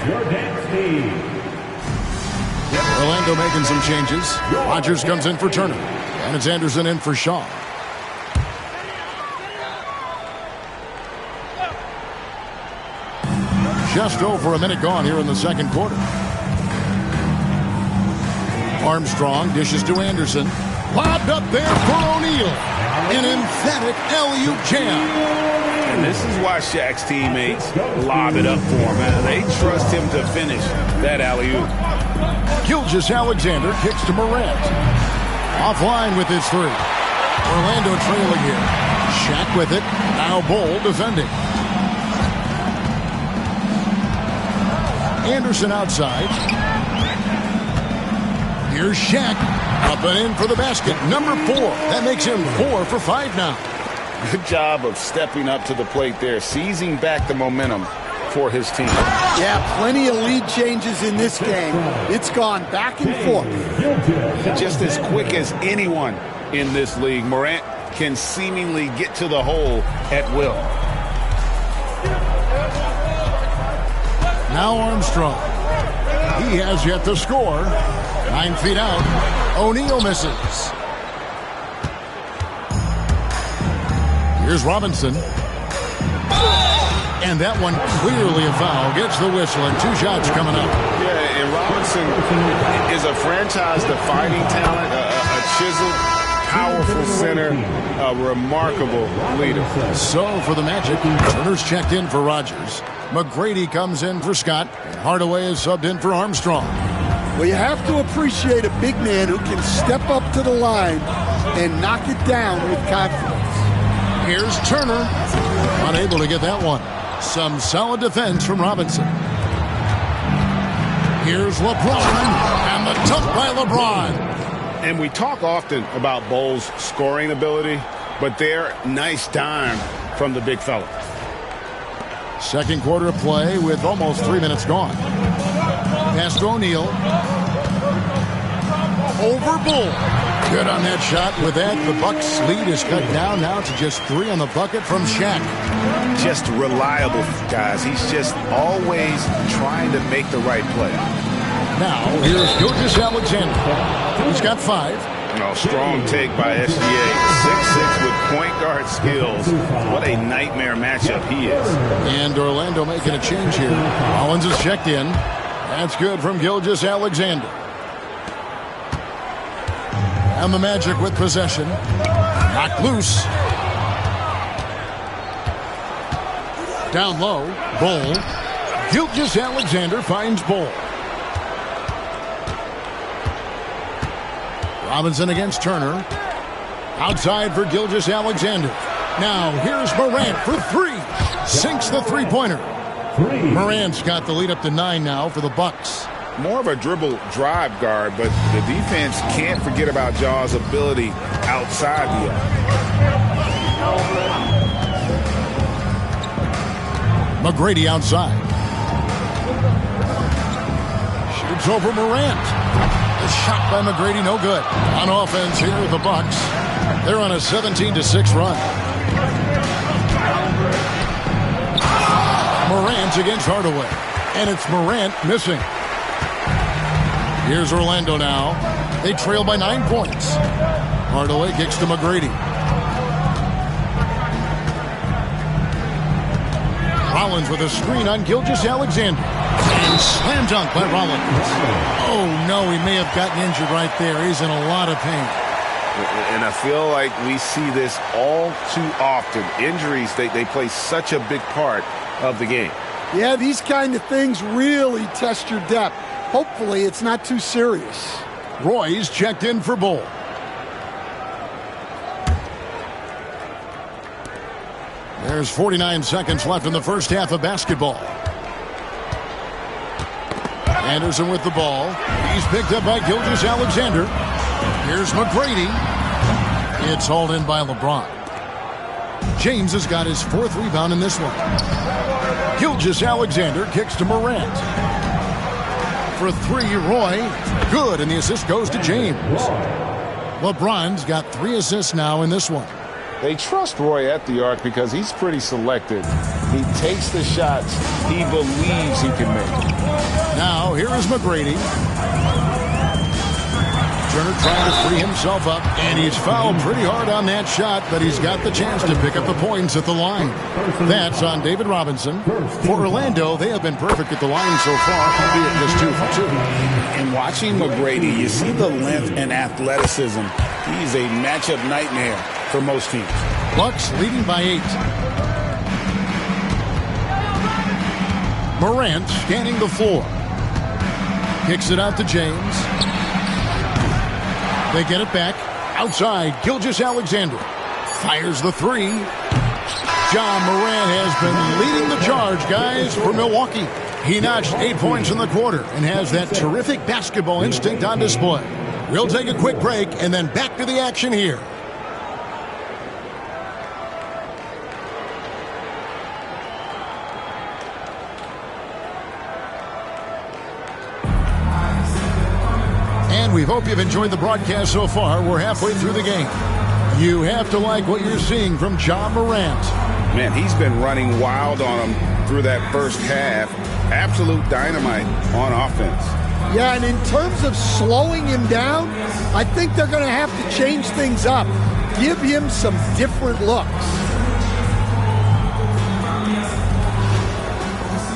your dance team. Orlando making some changes. Rogers comes in for Turner. And it's Anderson in for Shaw. Just over a minute gone here in the second quarter. Armstrong dishes to Anderson. Lobbed up there for O'Neal. An emphatic alley-oop jam. And this is why Shaq's teammates lob it up for him. Man. They trust him to finish that alley-oop. Gilgeous-Alexander kicks to Morant. Offline with his three. Orlando trailing here. Shaq with it. Now Bol defending. Anderson outside. Here's Shaq. Up and in for the basket. Number 4. That makes him 4 for 5 now. Good job of stepping up to the plate there. Seizing back the momentum for his team. Yeah, plenty of lead changes in this game. It's gone back and forth. Just as quick as anyone in this league, Morant can seemingly get to the hole at will. Now Armstrong. He has yet to score. 9 feet out. O'Neal misses. Here's Robinson. And that one clearly a foul. Gets the whistle and 2 shots coming up. Yeah, and Robinson is a franchise-defining talent, a chiseled, powerful center, a remarkable leader. So for the Magic, Turner's checked in for Rogers. McGrady comes in for Scott. And Hardaway is subbed in for Armstrong. Well, you have to appreciate a big man who can step up to the line and knock it down with confidence. Here's Turner. Unable to get that one. Some solid defense from Robinson. Here's LeBron. And the dunk by LeBron. And we talk often about Bol's scoring ability, but they're nice dime from the big fella. Second quarter of play with almost 3 minutes gone. Pass to O'Neal. Over Bol. Good on that shot. With that, the Bucks' lead is cut down now to just 3 on the bucket from Shaq. Just reliable, guys. He's just always trying to make the right play. Now, here's Gilgeous-Alexander. He's got 5. Strong take by SGA. 6'6" with point guard skills. What a nightmare matchup he is. And Orlando making a change here. Collins is checked in. That's good from Gilgeous-Alexander. And the Magic with possession. Knocked loose. Down low. Bol. Gilgeous-Alexander finds Bol. Robinson against Turner. Outside for Gilgeous-Alexander. Now here's Morant for 3. Sinks the three-pointer. Morant's got the lead up to 9 now for the Bucks. More of a dribble drive guard, but the defense can't forget about Jaw's ability outside the arc. McGrady outside. Shoots over Morant. The shot by McGrady, no good. On offense here with the Bucks. They're on a 17-6 run. Morant against Hardaway. And it's Morant missing. Here's Orlando now. They trail by 9 points. Hardaway kicks to McGrady. Rollins with a screen on Gilgeous-Alexander. And slam dunk by Rollins. Oh, no, he may have gotten injured right there. He's in a lot of pain. And I feel like we see this all too often. Injuries, they play such a big part of the game. Yeah, these kind of things really test your depth. Hopefully, it's not too serious. Roy's checked in for Bol. There's 49 seconds left in the first half of basketball. Anderson with the ball. He's picked up by Gilgeous-Alexander. Here's McGrady. It's hauled in by LeBron. James has got his 4th rebound in this one. Gilgeous-Alexander kicks to Morant. For 3, Roy. Good, and the assist goes to James. LeBron's got 3 assists now in this one. They trust Roy at the arc because he's pretty selective. He takes the shots he believes he can make. Now, here is McGrady. Turner trying to free himself up, and he's fouled pretty hard on that shot, but he's got the chance to pick up the points at the line. That's on David Robinson. For Orlando, they have been perfect at the line so far, albeit just 2 for 2. And watching McGrady, you see the length and athleticism. He's a matchup nightmare for most teams. Bucks leading by 8. Morant scanning the floor. Kicks it out to James. They get it back. Outside, Gilgeous-Alexander. Fires the 3. Ja Morant has been leading the charge, guys, for Milwaukee. He notched 8 points in the quarter and has that terrific basketball instinct on display. We'll take a quick break and then back to the action here. And we hope you've enjoyed the broadcast so far. We're halfway through the game. You have to like what you're seeing from Ja Morant. Man, he's been running wild on him through that first half. Absolute dynamite on offense. Yeah, and in terms of slowing him down, I think they're going to have to change things up. Give him some different looks.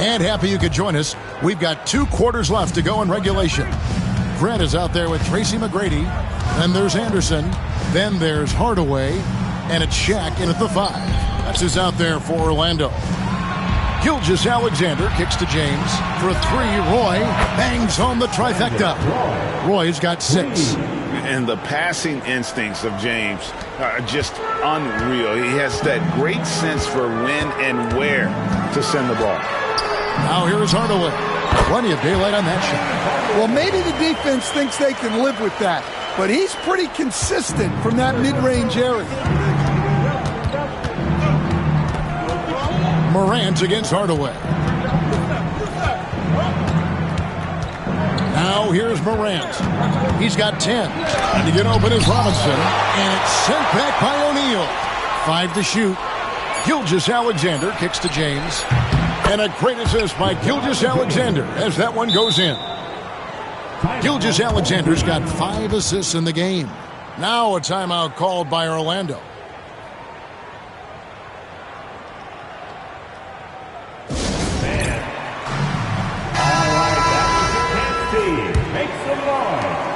And happy you could join us. We've got 2 quarters left to go in regulation. Grant is out there with Tracy McGrady. Then there's Anderson. Then there's Hardaway. And it's Shaq in at the 5. That's who's out there for Orlando. Gilgeous-Alexander kicks to James. For a 3, Roy bangs home the trifecta. Roy's got 6. And the passing instincts of James are just unreal. He has that great sense for when and where to send the ball. Now here's Hardaway. Plenty of daylight on that shot. Well, maybe the defense thinks they can live with that, but he's pretty consistent from that mid-range area. Morant against Hardaway. Now here's Morant. He's got 10. And to get open is Robinson. And it's sent back by O'Neal. 5 to shoot. Gilgeous-Alexander kicks to James. And a great assist by Gilgeous-Alexander as that one goes in. Gilgeous-Alexander's got 5 assists in the game. Now a timeout called by Orlando.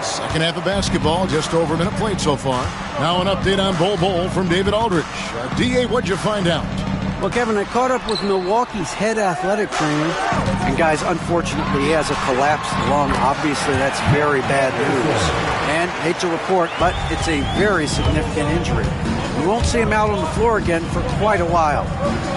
Second half of basketball, just over a minute played so far. Now an update on Bol Bol from David Aldridge. D.A., what'd you find out? Well, Kevin, I caught up with Milwaukee's head athletic trainer. And, guys, unfortunately, he has a collapsed lung. Obviously, that's very bad news. And, hate to report, but it's a very significant injury. We won't see him out on the floor again for quite a while.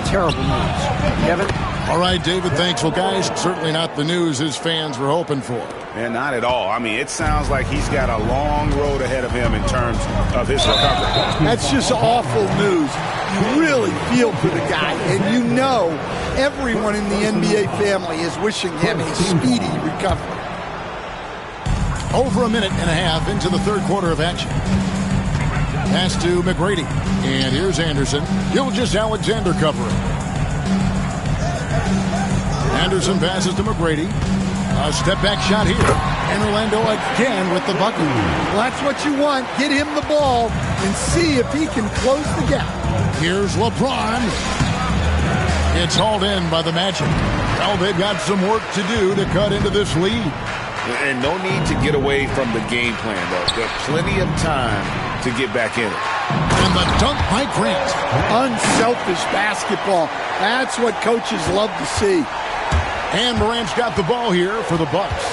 Terrible news. Kevin? All right, David, thanks. Well, guys, certainly not the news his fans were hoping for. And not at all. I mean, it sounds like he's got a long road ahead of him in terms of his recovery. That's just awful news. You really feel for the guy, and you know everyone in the NBA family is wishing him a speedy recovery. Over a minute and a half into the third quarter of action. Pass to McGrady. And here's Anderson. Gilgeous-Alexander covering. Anderson passes to McGrady. A step-back shot here. And Orlando again with the bucket. Well, that's what you want. Get him the ball and see if he can close the gap. Here's LeBron. It's hauled in by the Magic. Well, they've got some work to do to cut into this lead. And no need to get away from the game plan, though. There's plenty of time to get back in it. And the dunk by Grant. Unselfish basketball. That's what coaches love to see. And Morant's got the ball here for the Bucks.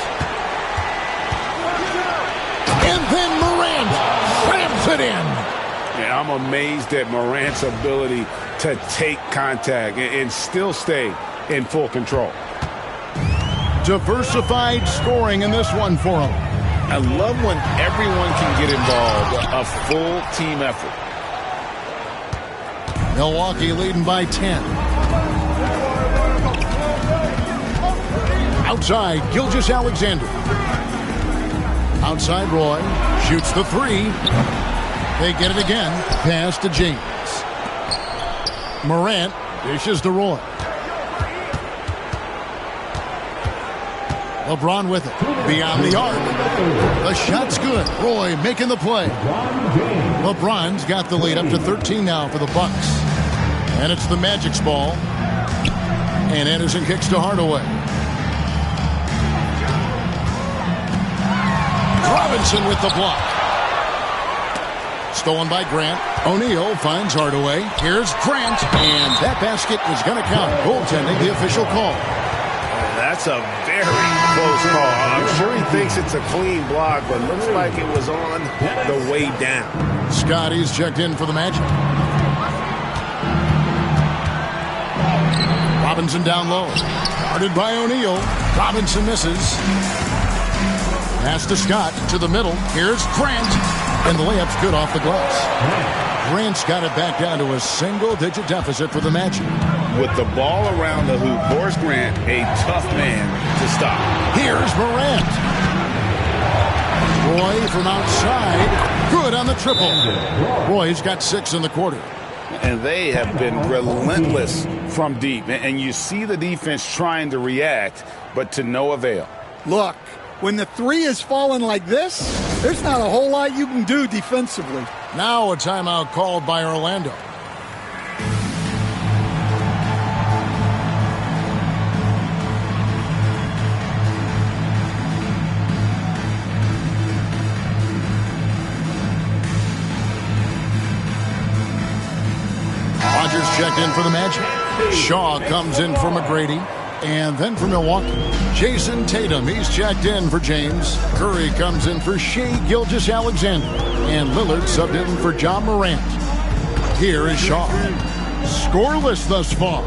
And then Morant slams it in. Yeah, I'm amazed at Morant's ability to take contact and still stay in full control. Diversified scoring in this one for him. I love when everyone can get involved, a full team effort. Milwaukee leading by 10. Outside, Gilgeous-Alexander. Outside, Roy shoots the 3. They get it again. Pass to James. Morant dishes to Roy. LeBron with it. Beyond the arc. The shot's good. Roy making the play. LeBron's got the lead up to 13 now for the Bucks. And it's the Magic's ball. And Anderson kicks to Hardaway. Robinson with the block. Stolen by Grant. O'Neal finds Hardaway. Here's Grant. And that basket is going to count. Goaltending, the official call. That's a very close call. I'm sure he thinks it's a clean block, but looks like it was on the way down. Scotty's checked in for the Magic. Robinson down low. Guarded by O'Neal. Robinson misses. Pass to Scott to the middle. Here's Grant. And the layup's good off the glass. Grant's got it back down to a single-digit deficit for the Magic. With the ball around the hoop, Horace Grant, a tough man to stop. Here's Morant. Roy from outside. Good on the triple. Roy's got 6 in the quarter. And they have been relentless from deep. And you see the defense trying to react, but to no avail. Look, when the three is falling like this, there's not a whole lot you can do defensively. Now a timeout called by Orlando. Rodgers checked in for the Magic. Shaw comes in for McGrady. And then for Milwaukee, Jason Tatum. He's checked in for James. Curry comes in for Shai Gilgeous-Alexander. And Lillard subbed in for John Morant. Here is Shaw. Scoreless thus far.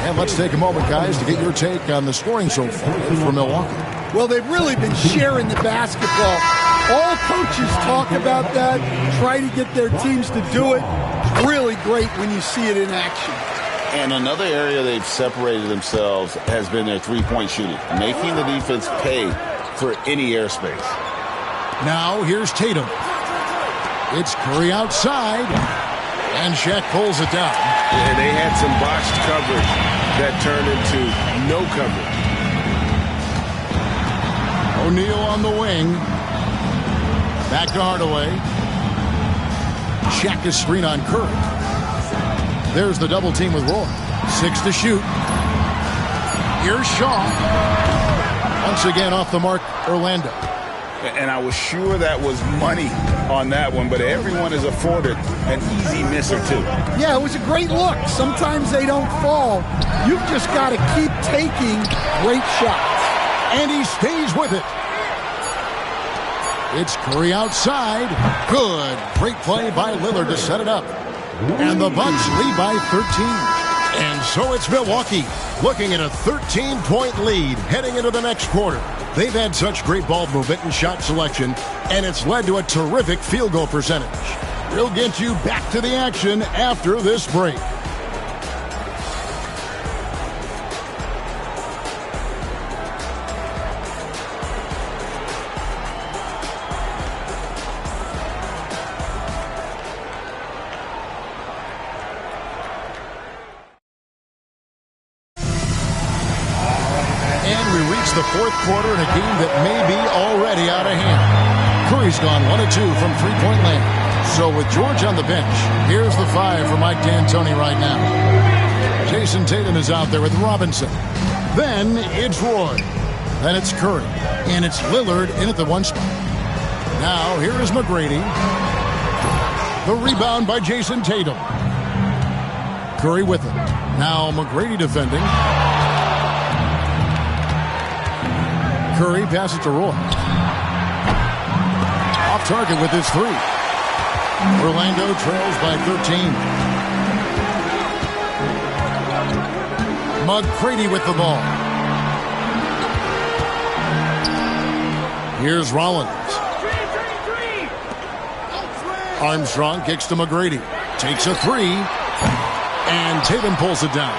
And let's take a moment, guys, to get your take on the scoring so far for Milwaukee. Well, they've really been sharing the basketball. All coaches talk about that, try to get their teams to do it. It's really great when you see it in action. And another area they've separated themselves has been their three-point shooting, making the defense pay for any airspace. Now here's Tatum. It's Curry outside, and Shaq pulls it down. Yeah, they had some botched coverage that turned into no coverage. O'Neal on the wing. Back to Hardaway. Shaq is screen on Curry. There's the double team with Roy. 6 to shoot. Here's Shaw. Once again off the mark, Orlando. And I was sure that was money on that one, but everyone is afforded an easy miss or two. Yeah, it was a great look. Sometimes they don't fall. You've just got to keep taking great shots. And he stays with it. It's Curry outside. Good. Great play by Lillard to set it up. And the Bucks lead by 13. And so it's Milwaukee looking at a 13-point lead heading into the next quarter. They've had such great ball movement and shot selection, and it's led to a terrific field goal percentage. We'll get you back to the action after this break. The fourth quarter in a game that may be already out of hand. Curry's gone 1 of 2 from three-point land. So with George on the bench, here's the 5 for Mike D'Antoni right now. Jason Tatum is out there with Robinson. Then it's Roy. Then it's Curry. And it's Lillard in at the 1 spot. Now here is McGrady. The rebound by Jason Tatum. Curry with it. Now McGrady defending. Curry passes to Roy. Off target with his 3. Orlando trails by 13. McGrady with the ball. Here's Rollins. Armstrong kicks to McGrady. Takes a 3. And Tatum pulls it down.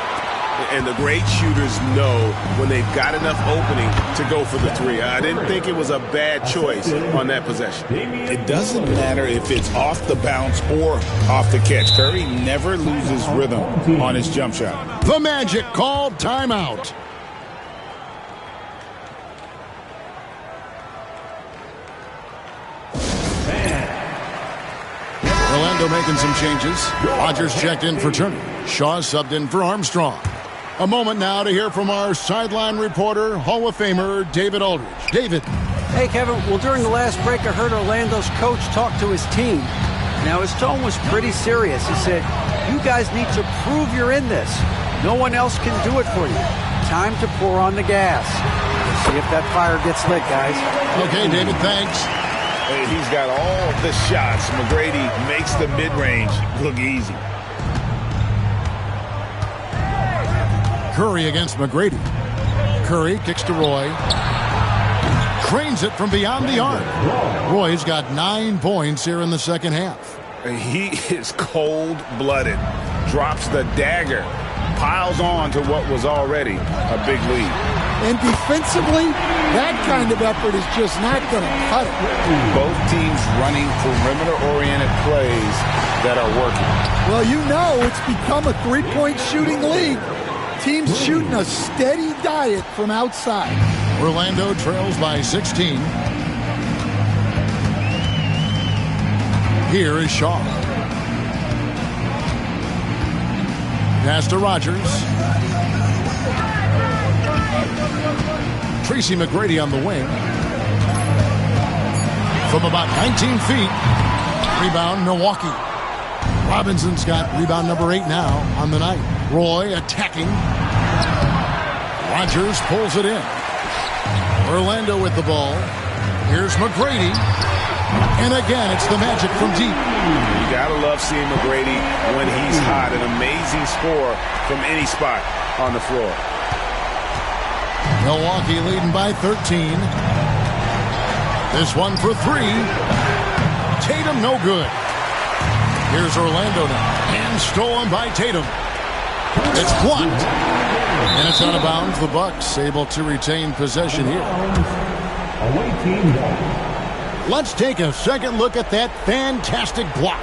And the great shooters know when they've got enough opening to go for the three. I didn't think it was a bad choice on that possession. It doesn't matter if it's off the bounce or off the catch. Curry never loses rhythm on his jump shot. The Magic called timeout. Orlando making some changes. Rodgers checked in for Turner. Shaw subbed in for Armstrong. A moment now to hear from our sideline reporter, Hall of Famer David Aldridge. David. Hey, Kevin. Well, during the last break, I heard Orlando's coach talk to his team. Now, his tone was pretty serious. He said, you guys need to prove you're in this. No one else can do it for you. Time to pour on the gas. Let's see if that fire gets lit, guys. Okay, David, thanks. He's got all the shots. McGrady makes the mid-range look easy. Curry against McGrady. Curry kicks to Roy. Cranes it from beyond the arc. Roy's got 9 points here in the second half. He is cold-blooded. Drops the dagger. Piles on to what was already a big lead. And defensively, that kind of effort is just not going to cut it. Both teams running perimeter-oriented plays that are working. Well, you know it's become a three-point shooting league. Teams shooting a steady diet from outside. Orlando trails by 16. Here is Shaw. Pass to Rodgers. Tracy McGrady on the wing. From about 19 feet. Rebound, Milwaukee. Robinson's got rebound number 8 now on the night. Roy attacking. Rodgers pulls it in. Orlando with the ball. Here's McGrady. And again, it's the Magic from deep. You gotta love seeing McGrady when he's hot. An amazing score from any spot on the floor. Milwaukee leading by 13. This one for 3. Tatum no good. Here's Orlando now. And stolen by Tatum. It's blocked. And it's out of bounds. The Bucks able to retain possession here. Let's take a second look at that fantastic block.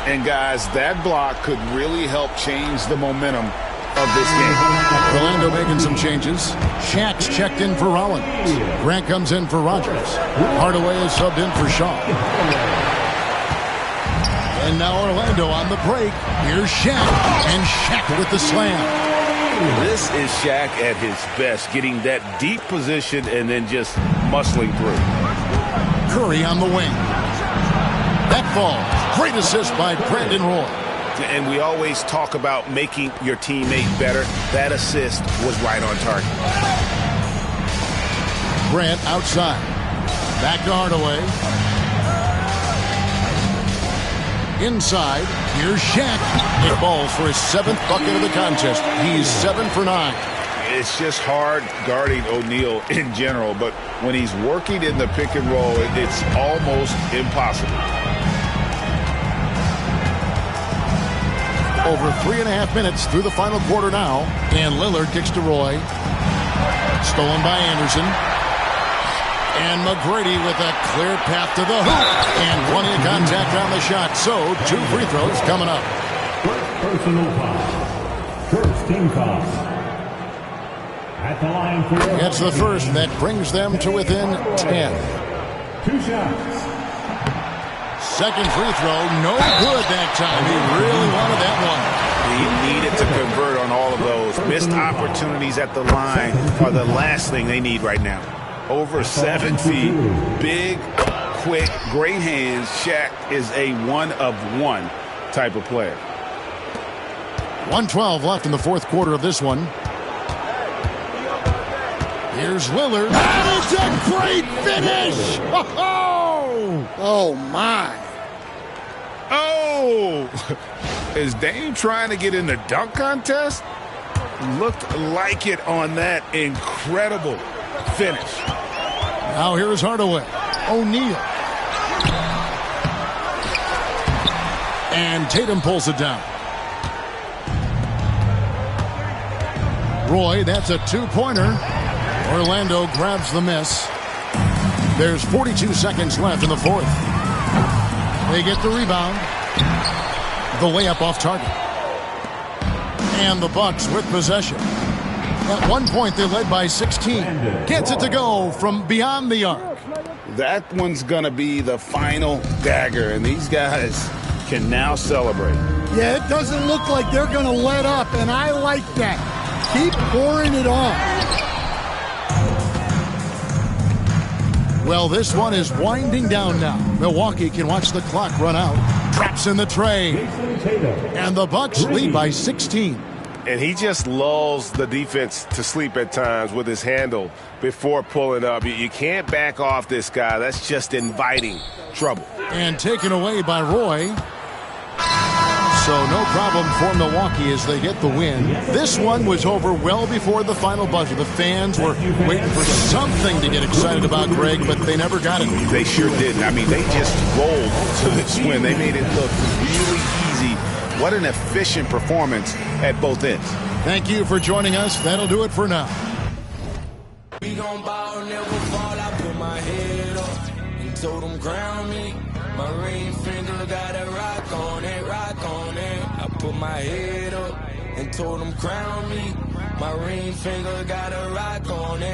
And guys, that block could really help change the momentum of this game. Orlando making some changes. Shaq's checked in for Rollins. Grant comes in for Rodgers. Hardaway is subbed in for Shaw. And now Orlando on the break. Here's Shaq. And Shaq with the slam. This is Shaq at his best, getting that deep position and then just muscling through. Curry on the wing. That ball. Great assist by Brandon Roy. And we always talk about making your teammate better. That assist was right on target. Grant outside. Back to Hardaway. Inside. Here's Shaq. It balls for his 7th bucket of the contest. He's 7 for 9. It's just hard guarding O'Neal in general, but when he's working in the pick and roll, it's almost impossible. Over 3.5 minutes through the final quarter now. And Lillard kicks to Roy. Stolen by Anderson. And McGrady with a clear path to the hoop. And plenty of contact on the shot. So 2 free throws coming up. Personal foul. First team foul. At the line for It's the first that brings them to within 10. 2 shots. Second free throw, no good that time. He really wanted that one. He needed to convert on all of those. Missed opportunities at the line are the last thing they need right now. Over 7 feet, big, quick, great hands. Shaq is a one-of-one type of player. 1:12 left in the fourth quarter of this one. Here's Lillard. That is a great finish! Oh, my. Oh! Is Dame trying to get in the dunk contest? Looked like it on that incredible finish. Now here's Hardaway. O'Neal. And Tatum pulls it down. Roy, that's a two-pointer. Orlando grabs the miss. There's 42 seconds left in the fourth. They get the rebound. The layup off target. And the Bucks with possession. At one point, they led by 16. Gets it to go from beyond the arc. That one's going to be the final dagger, and these guys can now celebrate. Yeah, it doesn't look like they're going to let up, and I like that. Keep pouring it on. Well, this one is winding down now. Milwaukee can watch the clock run out. Traps in the tray. And the Bucks lead by 16. And he just lulls the defense to sleep at times with his handle before pulling up. You can't back off this guy. That's just inviting trouble. And taken away by Roy. So no problem for Milwaukee as they get the win. This one was over well before the final buzzer. The fans were waiting for something to get excited about, Greg, but they never got it. They sure didn't. I mean, they just rolled to this win. They made it look really easy. What an efficient performance at both ends. Thank you for joining us. That'll do it for now. We gon' ball, never fall. I put my head up and told them crown me. My ring finger got a rock on it, rock on it. I put my head up and told them crown me. My ring finger got a rock on it.